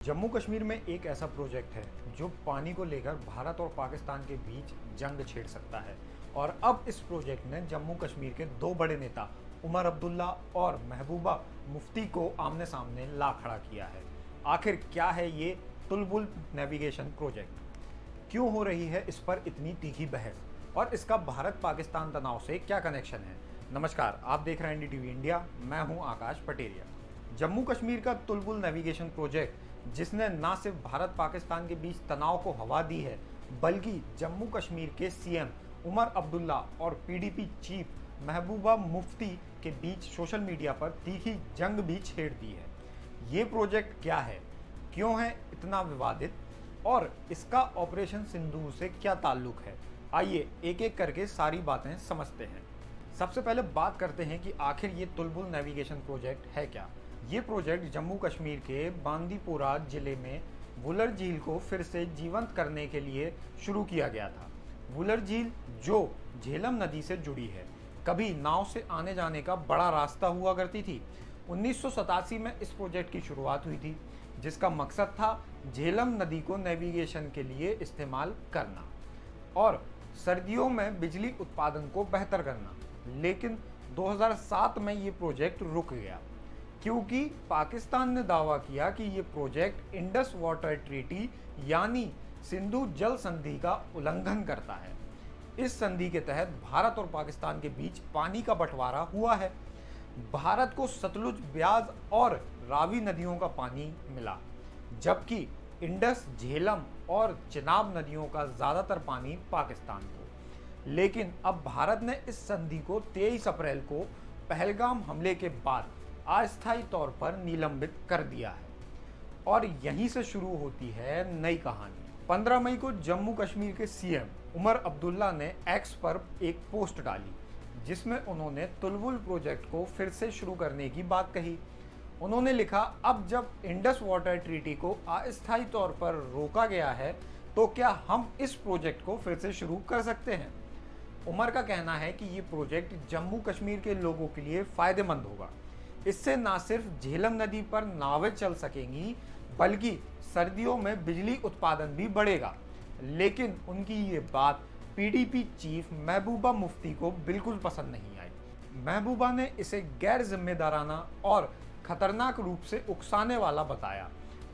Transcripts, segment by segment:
जम्मू कश्मीर में एक ऐसा प्रोजेक्ट है जो पानी को लेकर भारत और पाकिस्तान के बीच जंग छेड़ सकता है। और अब इस प्रोजेक्ट ने जम्मू कश्मीर के दो बड़े नेता उमर अब्दुल्ला और महबूबा मुफ्ती को आमने सामने ला खड़ा किया है। आखिर क्या है ये तुलबुल नेविगेशन प्रोजेक्ट, क्यों हो रही है इस पर इतनी तीखी बहस और इसका भारत पाकिस्तान तनाव से क्या कनेक्शन है। नमस्कार, आप देख रहे हैं एनडीटीवी इंडिया, मैं हूं आकाश पटेरिया। जम्मू कश्मीर का तुलबुल नेविगेशन प्रोजेक्ट, जिसने न सिर्फ भारत पाकिस्तान के बीच तनाव को हवा दी है, बल्कि जम्मू कश्मीर के सीएम उमर अब्दुल्ला और पीडीपी चीफ महबूबा मुफ्ती के बीच सोशल मीडिया पर तीखी जंग भी छेड़ दी है। ये प्रोजेक्ट क्या है, क्यों है इतना विवादित और इसका ऑपरेशन सिंदूर से क्या ताल्लुक है, आइए एक एक करके सारी बातें समझते हैं। सबसे पहले बात करते हैं कि आखिर ये तुलबुल नेविगेशन प्रोजेक्ट है क्या। ये प्रोजेक्ट जम्मू कश्मीर के बांदीपोरा जिले में वुलर झील को फिर से जीवंत करने के लिए शुरू किया गया था। वुलर झील जो झेलम नदी से जुड़ी है, कभी नाव से आने जाने का बड़ा रास्ता हुआ करती थी। 1987 में इस प्रोजेक्ट की शुरुआत हुई थी, जिसका मकसद था झेलम नदी को नेविगेशन के लिए इस्तेमाल करना और सर्दियों में बिजली उत्पादन को बेहतर करना। लेकिन 2007 में ये प्रोजेक्ट रुक गया क्योंकि पाकिस्तान ने दावा किया कि ये प्रोजेक्ट इंडस वाटर ट्रीटी यानी सिंधु जल संधि का उल्लंघन करता है। इस संधि के तहत भारत और पाकिस्तान के बीच पानी का बंटवारा हुआ है। भारत को सतलुज, ब्यास और रावी नदियों का पानी मिला, जबकि इंडस, झेलम और चिनाब नदियों का ज़्यादातर पानी पाकिस्तान को। लेकिन अब भारत ने इस संधि को 23 अप्रैल को पहलगाम हमले के बाद अस्थायी तौर पर निलंबित कर दिया है और यहीं से शुरू होती है नई कहानी। 15 मई को जम्मू कश्मीर के सीएम उमर अब्दुल्ला ने एक्स पर एक पोस्ट डाली, जिसमें उन्होंने तुलबुल प्रोजेक्ट को फिर से शुरू करने की बात कही। उन्होंने लिखा, अब जब इंडस वाटर ट्रीटी को अस्थायी तौर पर रोका गया है, तो क्या हम इस प्रोजेक्ट को फिर से शुरू कर सकते हैं। उमर का कहना है कि ये प्रोजेक्ट जम्मू कश्मीर के लोगों के लिए फायदेमंद होगा। इससे न सिर्फ झेलम नदी पर नावें चल सकेंगी, बल्कि सर्दियों में बिजली उत्पादन भी बढ़ेगा। लेकिन उनकी ये बात पीडीपी चीफ महबूबा मुफ्ती को बिल्कुल पसंद नहीं आई। महबूबा ने इसे गैर जिम्मेदाराना और खतरनाक रूप से उकसाने वाला बताया।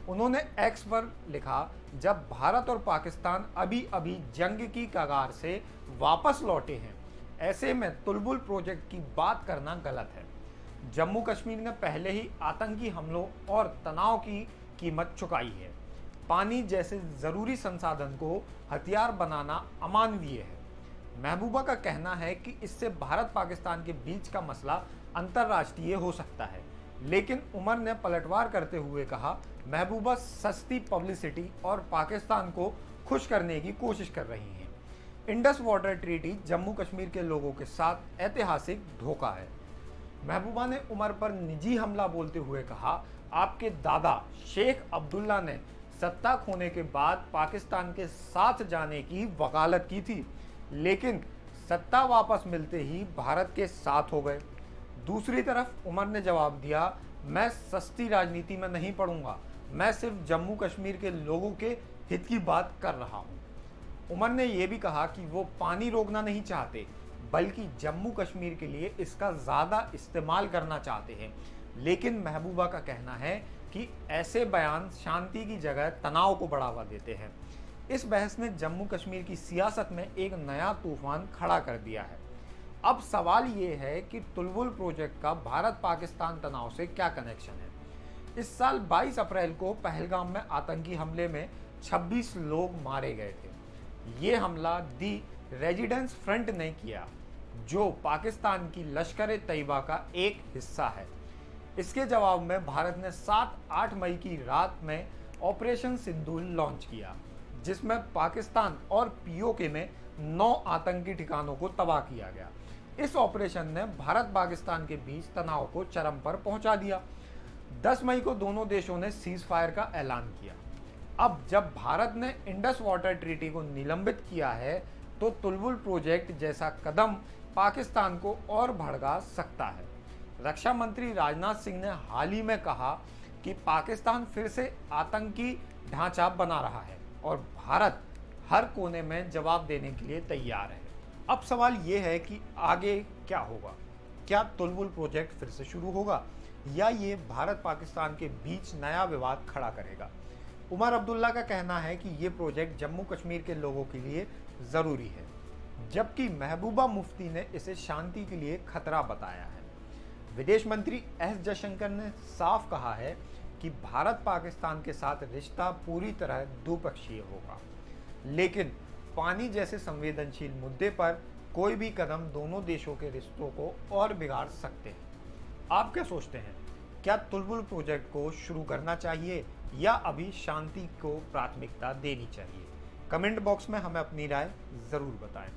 उन्होंने एक्स पर लिखा, जब भारत और पाकिस्तान अभी अभी जंग की कगार से वापस लौटे हैं, ऐसे में तुलबुल प्रोजेक्ट की बात करना गलत है। जम्मू कश्मीर ने पहले ही आतंकी हमलों और तनाव की कीमत चुकाई है। पानी जैसे जरूरी संसाधन को हथियार बनाना अमानवीय है। महबूबा का कहना है कि इससे भारत पाकिस्तान के बीच का मसला अंतर्राष्ट्रीय हो सकता है। लेकिन उमर ने पलटवार करते हुए कहा, महबूबा सस्ती पब्लिसिटी और पाकिस्तान को खुश करने की कोशिश कर रही हैं। Indus water treaty Jammu Kashmir के लोगों के साथ ऐतिहासिक धोखा है। महबूबा ने उमर पर निजी हमला बोलते हुए कहा, आपके दादा शेख अब्दुल्ला ने सत्ता खोने के बाद पाकिस्तान के साथ जाने की वकालत की थी, लेकिन सत्ता वापस मिलते ही भारत के साथ हो गए। दूसरी तरफ उमर ने जवाब दिया, मैं सस्ती राजनीति में नहीं पड़ूंगा, मैं सिर्फ जम्मू कश्मीर के लोगों के हित की बात कर रहा हूं। उमर ने यह भी कहा कि वो पानी रोकना नहीं चाहते, बल्कि जम्मू कश्मीर के लिए इसका ज़्यादा इस्तेमाल करना चाहते हैं। लेकिन महबूबा का कहना है कि ऐसे बयान शांति की जगह तनाव को बढ़ावा देते हैं। इस बहस ने जम्मू कश्मीर की सियासत में एक नया तूफान खड़ा कर दिया है। अब सवाल ये है कि तुलबुल प्रोजेक्ट का भारत पाकिस्तान तनाव से क्या कनेक्शन है। इस साल 22 अप्रैल को पहलगाम में आतंकी हमले में 26 लोग मारे गए थे। ये हमला दी रेजिडेंस फ्रंट ने किया, जो पाकिस्तान की लश्कर तैयबा का एक हिस्सा है। इसके जवाब में भारत ने 7-8 मई की रात में ऑपरेशन सिंदूर लॉन्च किया, जिसमें पाकिस्तान और पीओके में 9 आतंकी ठिकानों को तबाह किया गया। इस ऑपरेशन ने भारत पाकिस्तान के बीच तनाव को चरम पर पहुंचा दिया। 10 मई को दोनों देशों ने सीज फायर का ऐलान किया। अब जब भारत ने इंडस वाटर ट्रीटी को निलंबित किया है, तो तुलबुल प्रोजेक्ट जैसा कदम पाकिस्तान को और भड़का सकता है। रक्षा मंत्री राजनाथ सिंह ने हाल ही में कहा कि पाकिस्तान फिर से आतंकी ढांचा बना रहा है और भारत हर कोने में जवाब देने के लिए तैयार है। अब सवाल ये है कि आगे क्या होगा? क्या तुलबुल प्रोजेक्ट फिर से शुरू होगा या ये भारत पाकिस्तान के बीच नया विवाद खड़ा करेगा? उमर अब्दुल्ला का कहना है कि ये प्रोजेक्ट जम्मू कश्मीर के लोगों के लिए ज़रूरी है, जबकि महबूबा मुफ्ती ने इसे शांति के लिए खतरा बताया है। विदेश मंत्री एस जयशंकर ने साफ कहा है कि भारत पाकिस्तान के साथ रिश्ता पूरी तरह द्विपक्षीय होगा, लेकिन पानी जैसे संवेदनशील मुद्दे पर कोई भी कदम दोनों देशों के रिश्तों को और बिगाड़ सकते हैं। आप क्या सोचते हैं? क्या तुलबुल प्रोजेक्ट को शुरू करना चाहिए या अभी शांति को प्राथमिकता देनी चाहिए? कमेंट बॉक्स में हमें अपनी राय ज़रूर बताएं।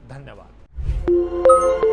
धन्यवाद।